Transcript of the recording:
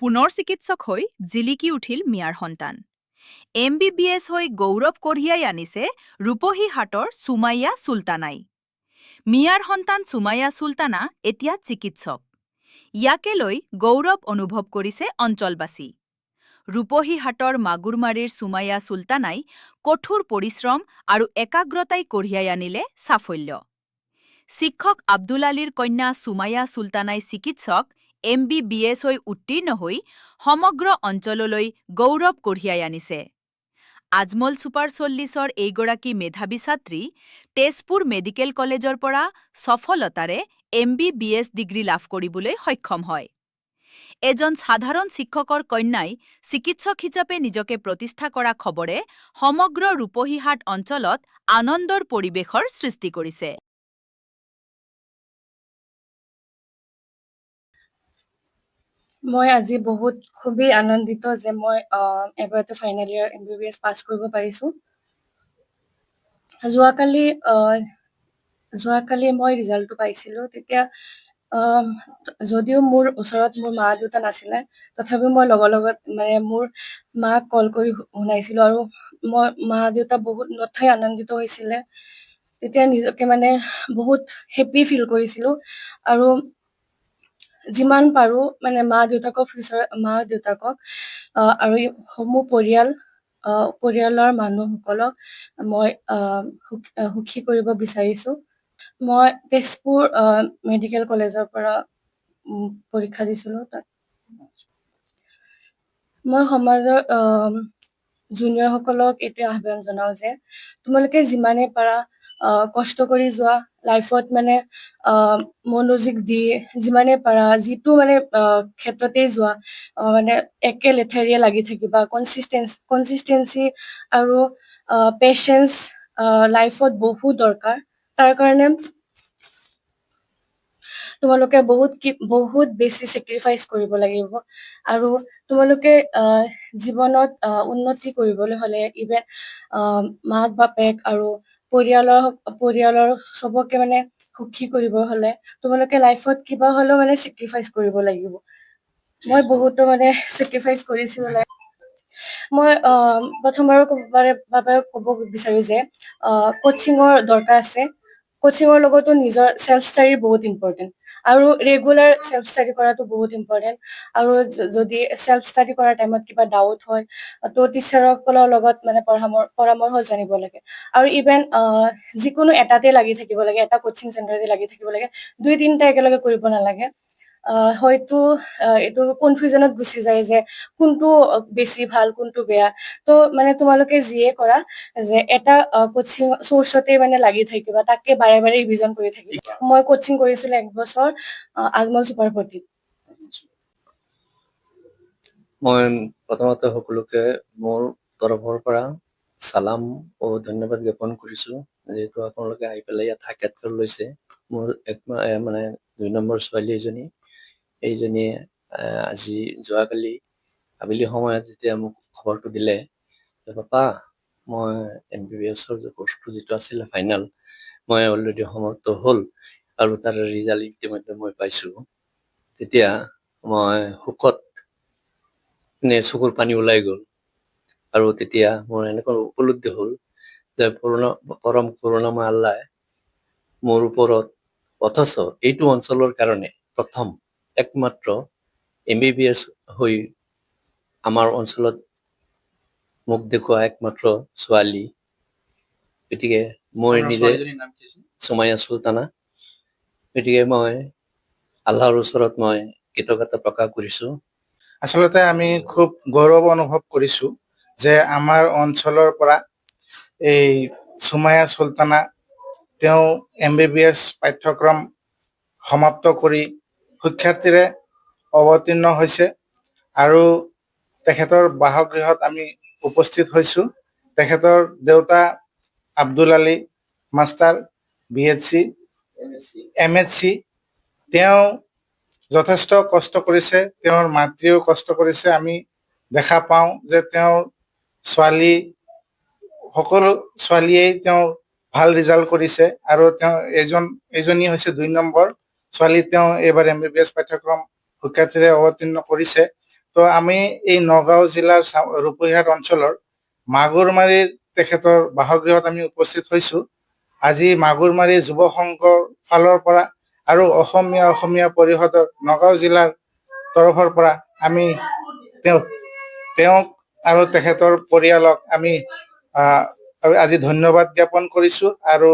পুনৰ চিকিৎসক হৈ জিলিকি উঠিল মিয়াৰ সন্তান। MBBS হৈ গৌৰৱ কঢ়িয়াই আনিছে ৰূপহীহাটৰ সুমাইয়া চুলতানাই। মিয়াৰ সন্তান সুমাইয়া চুলতানা এতিয়া চিকিৎসক। ইয়াকে লৈ গৌৰৱ অনুভৱ কৰিছে অঞ্চলবাসী। ৰূপহীহাটৰ মাগুৰমাৰীৰ সুমাইয়া চুলতানাই কঠোৰ পৰিশ্ৰম আৰু একাগ্ৰতাই কঢ়িয়াই আনিলে সাফল্য। শিক্ষক আব্দুল আলীৰ কন্যা সুমাইয়া চুলতানাই চিকিৎসক MBBS হৈ উত্তীৰ্ণ হৈ সমগ্ৰ অঞ্চললৈ গৌৰৱ কঢ়িয়াই আনিছে। আজমল ছুপাৰ 40ৰ এইগৰাকী মেধাৱী ছাত্ৰী তেজপুৰ মেডিকেল কলেজৰ পৰা সফলতাৰে MBBS ডিগ্ৰী লাভ কৰিবলৈ সক্ষম হয়। এজন সাধাৰণ শিক্ষকৰ কন্যাই চিকিৎসক হিচাপে নিজকে প্ৰতিষ্ঠা কৰা খবৰে সমগ্ৰ ৰূপহীহাট অঞ্চলত আনন্দৰ পৰিৱেশৰ সৃষ্টি কৰিছে। মই আজি খুবেই আনন্দিত যে মই এবাৰতে ফাইনেল ইয়াৰ MBBS পাছ কৰিব পাৰিছো। যোৱাকালি মই ৰিজাল্টটো পাইছিলো। তেতিয়া যদিও মোৰ ওচৰত মোৰ মা দেউতা নাছিলে, তথাপিও মই লগত মানে মোৰ মাক কল কৰি শুনাইছিলো আৰু মই মা দেউতা বহুত নথৈ আনন্দিত হৈছিলে। তেতিয়া নিজকে মানে বহুত হেপি ফিল কৰিছিলো আৰু যিমান পাৰো মানে মা দেউতাকক আৰু সমূহ পৰিয়ালৰ মানুহসকলক মই সুখী কৰিব বিচাৰিছো। মই তেজপুৰ মেডিকেল কলেজৰ পৰা পৰীক্ষা দিছিলো। তাত মই সমাজৰ জুনিয়ৰসকলক এইটোৱে আহ্বান জনাও যে তোমালোকে যিমানে পাৰা কষ্ট কৰি যোৱা, লাইফত মানে মনোযোগ দি যিমানে পাৰা যিটো মানে ক্ষেত্ৰতেই যোৱা মানে একে লেঠাৰিয়ে লাগি থাকিবা। কনচিষ্টেঞ্চি আৰু পেচেন্স লাইফত বহুত দৰকাৰ। তাৰ কাৰণে তোমালোকে বহুত বেছি চেক্ৰিফাইচ কৰিব লাগিব আৰু তোমালোকে জীৱনত উন্নতি কৰিবলৈ হলে ইভেন মাক বাপেক আৰু পৰিয়ালৰ চবকে মানে সুখী কৰিব হলে তোমালোকে লাইফত কিবা হলেও মানে চেক্ৰিফাইচ কৰিব লাগিব। মই বহুতো মানে চেক্ৰিফাইচ কৰিছিলো। মই প্ৰথমবাৰৰ বাবে ক'ব বিচাৰো যে কোচিঙৰ দৰকাৰ আছে। কোচিঙৰ লগতো নিজৰ সেল্ফ ষ্টাডি বহুত ইম্পৰ্টেণ্ট আৰু ৰেগুলাৰ সেল্ফ ষ্টাডি কৰাটো বহুত ইম্পৰ্টেণ্ট। আৰু যদি সেল্ফ ষ্টাডি কৰাৰ টাইমত কিবা ডাউট হয় তো টিচাৰসকলৰ লগত মানে পৰামৰ্শ জানিব লাগে। আৰু ইভেন যিকোনো এটাতে লাগি থাকিব লাগে, এটা কোচিং চেণ্টাৰতে লাগি থাকিব লাগে, 2-3টা একেলগে কৰিব নালাগে। হয়তো এইটো কনফিউজনত গুচি যায় যে কোনটো বেছি ভাল কোনটো বেয়া। তো মানে তোমালোকে যিয়ে কৰা যে এটা কোচিং চৰ্চতে মানে লাগি থাকিবা, তাকে বাৰে ৰিভিজন কৰি থাকিবা। মই কোচিং কৰিছিলো 1 বছৰ আজমল ছুপাৰ 40। মই প্ৰথমতে সকলোকে মোৰ তৰফৰ পৰা সালাম ও ধন্যবাদ জ্ঞাপন কৰিছো, যিহেতু আপোনালোকে আহি পেলাই ইয়াত সাক্ষাৎকাৰ লৈছে। মোৰ মানে 2 নম্বৰ ছোৱালী এজনী, এইজনীয়ে আজি যোৱাকালি আবেলি সময়ত যেতিয়া মোক খবৰটো দিলে যে পাপা মই MBBSৰ যে কোৰ্চটো যিটো আছিলে ফাইনেল, মই অলৰেডি সমাপ্ত হ'ল আৰু তাৰ ৰিজাল্ট ইতিমধ্যে মই পাইছো, তেতিয়া মই সুখত চকুৰ পানী ওলাই গ'ল। আৰু তেতিয়া মোৰ এনেকুৱা উপলব্ধি হ'ল যে পৰম কৰুণাময় আল্লাহ মোৰ ওপৰত, অথচ এইটো অঞ্চলৰ কাৰণে প্ৰথম একমাত্ৰ MBBS হৈ আমাৰ অঞ্চলত মোক দেখুওৱা একমাত্ৰ ছোৱালী। গতিকে মই নিজে সুমাইয়া চুলতানা, গতিকে মই আল্লাহৰ ওচৰত মই কৃতজ্ঞতা প্ৰকাশ কৰিছো। আচলতে আমি খুব গৌৰৱ অনুভৱ কৰিছো যে আমাৰ অঞ্চলৰ পৰা এই সুমাইয়া চুলতানা তেওঁ MBBS পাঠ্যক্ৰম সমাপ্ত কৰি সুখ্যাতিৰে অৱতীৰ্ণ হৈছে আৰু তেখেতৰ বাসগৃহত আমি উপস্থিত হৈছো। তেখেতৰ দেউতা Abdul Ali master BHC MHC, তেওঁ যথেষ্ট কষ্ট কৰিছে, তেওঁৰ মাতৃও কষ্ট কৰিছে। আমি দেখা পাওঁ যে তেওঁৰ সকলো ছোৱালীয়েই তেওঁ ভাল ৰিজাল্ট কৰিছে আৰু তেওঁ এজনী হৈছে 2 নম্বৰ ছোৱালী। তেওঁ এইবাৰ MBBS পাঠ্যক্ৰম সুখ্যাতিৰে অৱতীৰ্ণ কৰিছে। তো আমি এই নগাঁও জিলাৰ ৰূপহীহাট অঞ্চলৰ মাগুৰমাৰীৰ তেখেতৰ বাসগৃহত আমি উপস্থিত হৈছো। আজি মাগুৰমাৰী যুৱ সংঘৰ ফালৰ পৰা আৰু অসমীয়া পৰিষদৰ নগাঁও জিলাৰ তৰফৰ পৰা আমি তেওঁক আৰু তেখেতৰ পৰিয়ালক আমি আজি ধন্যবাদ জ্ঞাপন কৰিছো আৰু